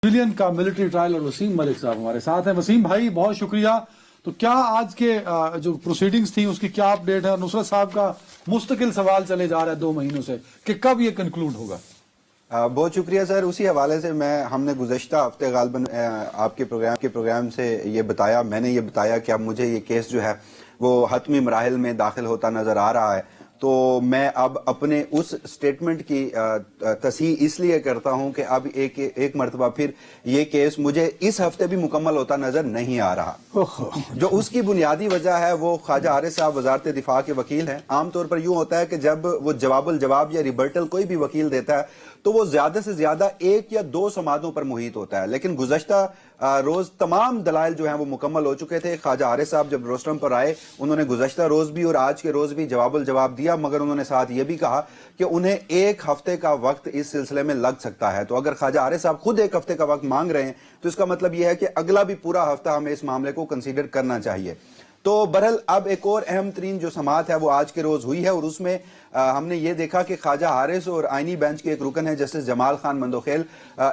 Civilian का military trial और वसीम मलिक साहब हमारे साथ हैं। वसीम भाई बहुत शुक्रिया। तो क्या आज के जो प्रोसीडिंग्स थी उसकी क्या अपडेट है? नुसरत साहब का मुस्तकिल सवाल चले जा रहा है 2 महीनों से कि कब ये कंक्लूड होगा। बहुत शुक्रिया सर। उसी हवाले से हमने गुज़श्ता हफ्ते गालबन आपके प्रोग्राम से मैंने ये बताया कि अब मुझे ये केस जो है वो हतमी मराहिल में दाखिल होता नजर आ रहा है। तो मैं अब अपने उस स्टेटमेंट की तस्हीह इसलिए करता हूं कि अब एक मरतबा फिर ये केस मुझे इस हफ्ते भी मुकम्मल होता नजर नहीं आ रहा। जो उसकी बुनियादी वजह है वो ख्वाजा आरिफ साहब वजारत दिफा के वकील हैं। आमतौर पर यूं होता है कि जब वो जवाबुल जवाब या रिबर्टल कोई भी वकील देता है तो वो ज्यादा से ज्यादा 1 या 2 समातों पर मुहित होता है, लेकिन गुज़श्ता रोज तमाम दलाइल जो हैं वो मुकम्मल हो चुके थे। ख्वाजा आरिफ साहब जब रोस्टरम पर आए उन्होंने गुज़श्ता रोज भी और आज के रोज भी जवाबुल जवाब दिया, मगर उन्होंने साथ ये भी कहा कि उन्हें 1 हफ्ते का वक्त इस सिलसिले में लग सकता है। तो अगर ख्वाजा आरिफ साहब खुद 1 हफ्ते का वक्त मांग रहे हैं तो इसका मतलब यह है कि अगला भी पूरा हफ्ता हमें इस मामले को कंसीडर करना चाहिए। तो बहरहाल अब एक और अहम तरीन जो समात है वो आज के रोज हुई है और उसमें हमने ये देखा कि ख्वाजा हारिस और आईनी बेंच के एक रुकन है जस्टिस जमाल खान मंदोखेल,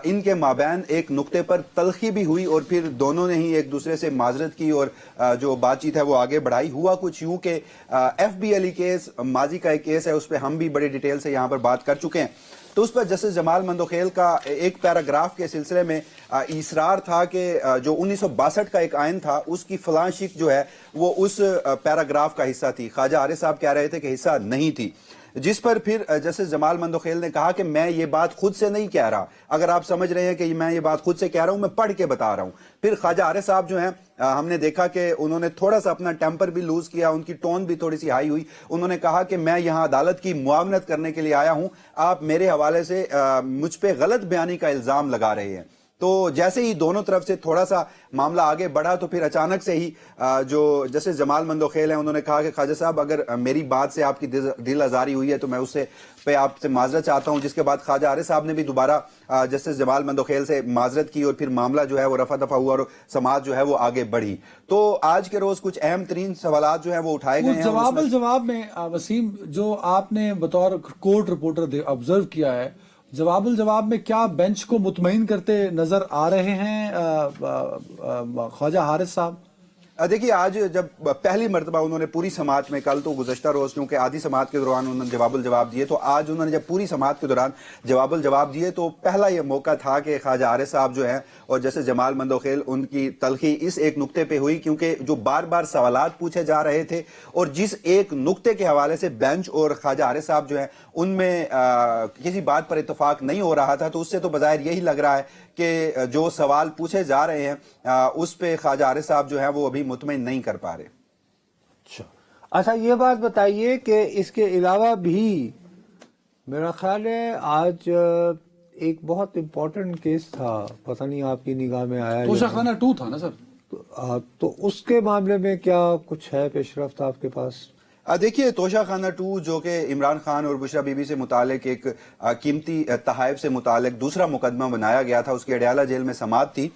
इनके माबैन एक नुक्ते पर तलखी भी हुई और फिर दोनों ने ही एक दूसरे से माजरत की और जो बातचीत है वो आगे बढ़ाई। हुआ कुछ यूं कि FBLE केस माजी का एक केस है, उस पर हम भी बड़ी डिटेल से यहाँ पर बात कर चुके हैं। तो उस पर जस्टिस जमाल मंदोखेल का एक पैराग्राफ के सिलसिले में इसरार था कि जो 1962 का एक आइन था उसकी फलां शिक जो है वो उस पैराग्राफ का हिस्सा थी। ख्वाजा आरिफ साहब कह रहे थे कि हिस्सा नहीं थी, जिस पर फिर जस्टिस जमाल मंदोखेल ने कहा कि मैं ये बात खुद से नहीं कह रहा। अगर आप समझ रहे हैं कि मैं ये बात खुद से कह रहा हूं, मैं पढ़ के बता रहा हूं। फिर ख्वाजा आरिफ साहब जो हैं हमने देखा कि उन्होंने थोड़ा सा अपना टेम्पर भी लूज किया, उनकी टोन भी थोड़ी सी हाई हुई। उन्होंने कहा कि मैं यहां अदालत की मुआवनत करने के लिए आया हूं, आप मेरे हवाले से मुझ पे गलत बयानी का इल्जाम लगा रहे हैं। तो जैसे ही दोनों तरफ से थोड़ा सा मामला आगे बढ़ा तो फिर अचानक से ही जो जस्टिस जमाल मंदोखेल हैं उन्होंने कहा कि ख्वाजा साहब अगर मेरी बात से आपकी दिल आजारी हुई है तो मैं उससे पे आपसे माजरत चाहता हूं। जिसके बाद ख्वाजा आरिफ साहब ने भी दोबारा जस्टिस जमाल मंदोखेल से माजरत की और फिर मामला जो है वो रफा दफा हुआ और समाज जो है वो आगे बढ़ी। तो आज के रोज कुछ अहम तरीन सवालात जो है वो उठाए गए हैं। जवाब में वसीम जो आपने बतौर कोर्ट रिपोर्टर ऑब्जर्व किया है, जवाबुल जवाब में क्या बेंच को मुतमईन करते नजर आ रहे हैं ख्वाजा हारिस साहब? देखिए, आज जब पहली मरतबा उन्होंने पूरी समात में, कल तो गुज़श्ता रोज क्योंकि आधी समात के दौरान उन्होंने जवाबुल जवाब दिए, तो आज उन्होंने जब पूरी समात के दौरान जवाबुल जवाब दिए तो पहला यह मौका था कि ख्वाजा आरिफ साहब जो हैं और जैसे जमाल मंदोखेल उनकी तलखी इस एक नुक्ते पे हुई, क्योंकि जो बार बार सवालात पूछे जा रहे थे और जिस एक नुक्ते के हवाले से बेंच और ख्वाजा आरिफ साहब जो है उनमें किसी बात पर इत्तफाक नहीं हो रहा था, तो उससे तो बज़ाहिर यही लग रहा है कि जो सवाल पूछे जा रहे हैं उस पे ख्वाजा आरिफ साहब जो है वो अभी मुतमईन नहीं कर पा रहे। अच्छा, ये बात बताइए कि इसके अलावा भी मेरा ख्याल है आज एक बहुत इंपॉर्टेंट केस था, पता नहीं आपकी निगाह में आया? तोशाखाना 2 था ना सर? तो उसके मामले में क्या कुछ है पेशरफ्त आपके पास? देखिए, तोशाखाना 2 जो कि इमरान खान और बुशरा बीबी से मुतालिक एक कीमती तहाइफ से मुतालिक दूसरा मुकदमा बनाया गया था, उसकी अडयाला जेल में समात थी।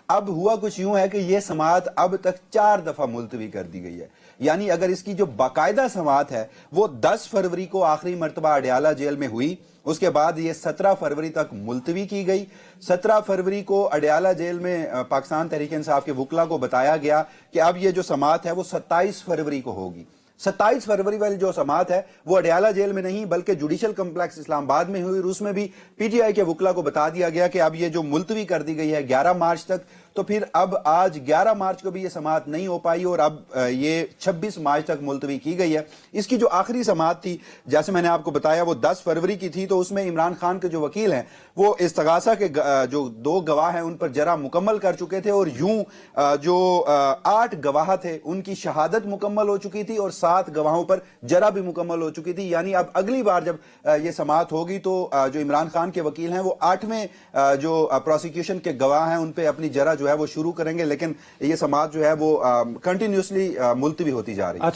अब हुआ कुछ यूं है कि यह समात अब तक 4 दफा मुलतवी कर दी गई है। यानी अगर इसकी जो बाकायदा समात है वो 10 फरवरी को आखिरी मरतबा अडयाला जेल में हुई, उसके बाद ये 17 फरवरी तक मुलतवी की गई। 17 फरवरी को अडयाला जेल में पाकिस्तान तहरीक इंसाफ के वकला को बताया गया कि अब ये जो समात है वो 27 फरवरी को होगी। 27 फरवरी वाली जो समात है वो अडयाला जेल में नहीं बल्कि जुडिशल कम्प्लेक्स इस्लामाबाद में हुई और उसमें भी PTI के वकला को बता दिया गया कि अब ये जो मुलतवी कर दी गई है 11 मार्च तक, तो फिर अब आज 11 मार्च को भी ये समात नहीं हो पाई और अब ये 26 मार्च तक मुलतवी की गई है। इसकी जो आखिरी समात थी, जैसे मैंने आपको बताया, वो 10 फरवरी की थी। तो उसमें इमरान खान के जो वकील हैं वो इस्तगासा के जो 2 गवाह हैं उन पर जरा मुकम्मल कर चुके थे और यूं जो 8 गवाह थे उनकी शहादत मुकम्मल हो चुकी थी और 7 गवाहों पर जरा भी मुकम्मल हो चुकी थी। यानी अब अगली बार जब ये समात होगी तो जो इमरान खान के वकील हैं वो 8वें जो प्रोसिक्यूशन के गवाह हैं उन पे अपनी जरा जो है वो शुरू करेंगे, लेकिन ये समात जो है वो कंटिन्यूसली मुलतवी होती जा रही है।